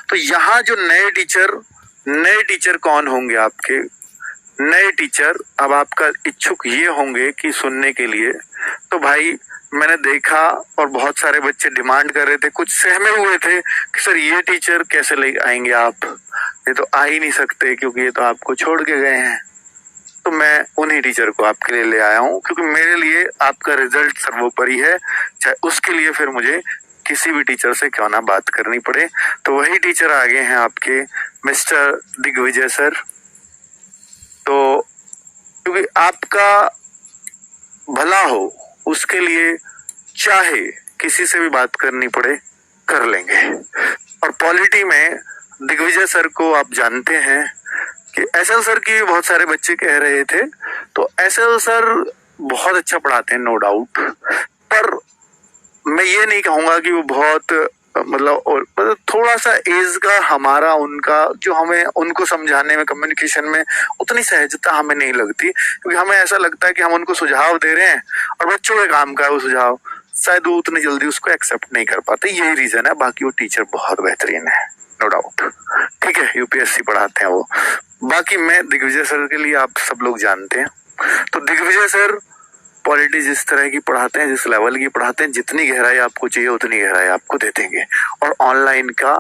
तो यहाँ जो नए टीचर कौन होंगे आपके नए टीचर, अब आपका इच्छुक ये होंगे कि सुनने के लिए, तो भाई मैंने देखा और बहुत सारे बच्चे डिमांड कर रहे थे, कुछ सहमे हुए थे कि सर ये टीचर कैसे ले आएंगे आप, ये तो आ ही नहीं सकते क्योंकि ये तो आपको छोड़ के गए हैं। तो मैं उन्हीं टीचर को आपके लिए ले आया हूँ, क्योंकि मेरे लिए आपका रिजल्ट सर्वोपरि है, चाहे उसके लिए फिर मुझे किसी भी टीचर से क्यों ना बात करनी पड़े। तो वही टीचर आगे हैं आपके मिस्टर दिग्विजय सर। तो क्योंकि आपका भला हो उसके लिए चाहे किसी से भी बात करनी पड़े कर लेंगे। और पॉलिटी में दिग्विजय सर को आप जानते हैं कि एसएल सर की बहुत सारे बच्चे कह रहे थे, तो एसएल सर बहुत अच्छा पढ़ाते हैं नो डाउट, पर मैं ये नहीं कहूंगा कि वो बहुत मतलब थोड़ा सा एज का हमारा उनका जो हमें उनको समझाने में कम्युनिकेशन में उतनी सहजता हमें नहीं लगती, क्योंकि हमें ऐसा लगता है कि हम उनको सुझाव दे रहे हैं और बच्चों के काम का है वो सुझाव, शायद वो उतनी जल्दी उसको एक्सेप्ट नहीं कर पाते। यही रीजन है, बाकी वो टीचर बहुत बेहतरीन है नो डाउट, ठीक है, यूपीएससी पढ़ाते हैं वो। बाकी मैं दिग्विजय सर के लिए आप सब लोग जानते हैं, तो दिग्विजय सर पॉलिटी जिस तरह की पढ़ाते हैं, जिस लेवल की पढ़ाते हैं, जितनी गहराई आपको चाहिए उतनी गहराई आपको दे देंगे। और ऑनलाइन का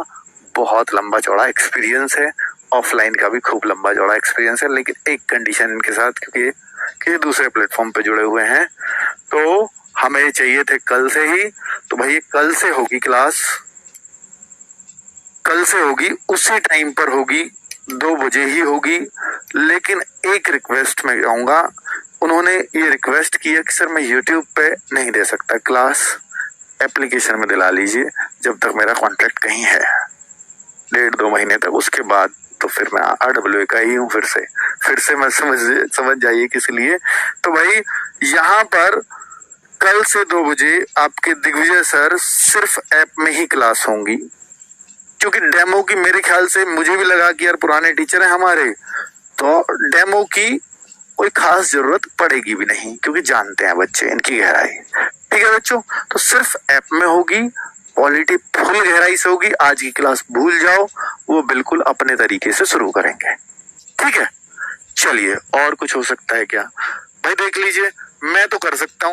बहुत लंबा चौड़ा एक्सपीरियंस है, ऑफलाइन का भी खूब लंबा चौड़ा एक्सपीरियंस है, लेकिन एक कंडीशन इनके साथ, क्योंकि दूसरे प्लेटफॉर्म पे जुड़े हुए हैं, तो हमें चाहिए थे कल से ही। तो भाई कल से होगी क्लास, कल से होगी, उसी टाइम पर होगी, 2 बजे ही होगी। लेकिन एक रिक्वेस्ट मैं कहूंगा, उन्होंने ये रिक्वेस्ट किया कि सर मैं YouTube पे नहीं दे सकता क्लास, एप्लीकेशन में दिला लीजिए जब तक मेरा कॉन्ट्रैक्ट कहीं है 1.5-2 महीने तक, उसके बाद तो फिर मैं RWA का ही हूँ फिर से मैं समझ जाइए किस लिए। तो भाई यहाँ पर कल से 2 बजे आपके दिग्विजय सर सिर्फ ऐप में ही क्लास होंगी, क्योंकि डेमो की मेरे ख्याल से मुझे भी लगा कि यार पुराने टीचर हैं हमारे, तो डेमो की कोई खास जरूरत पड़ेगी भी नहीं, क्योंकि जानते हैं बच्चे इनकी गहराई। ठीक है बच्चों, तो सिर्फ ऐप में होगी, पॉलिटी फुल गहराई से होगी। आज की क्लास भूल जाओ, वो बिल्कुल अपने तरीके से शुरू करेंगे, ठीक है। चलिए, और कुछ हो सकता है क्या भाई, देख लीजिए, मैं तो कर सकता हूँ।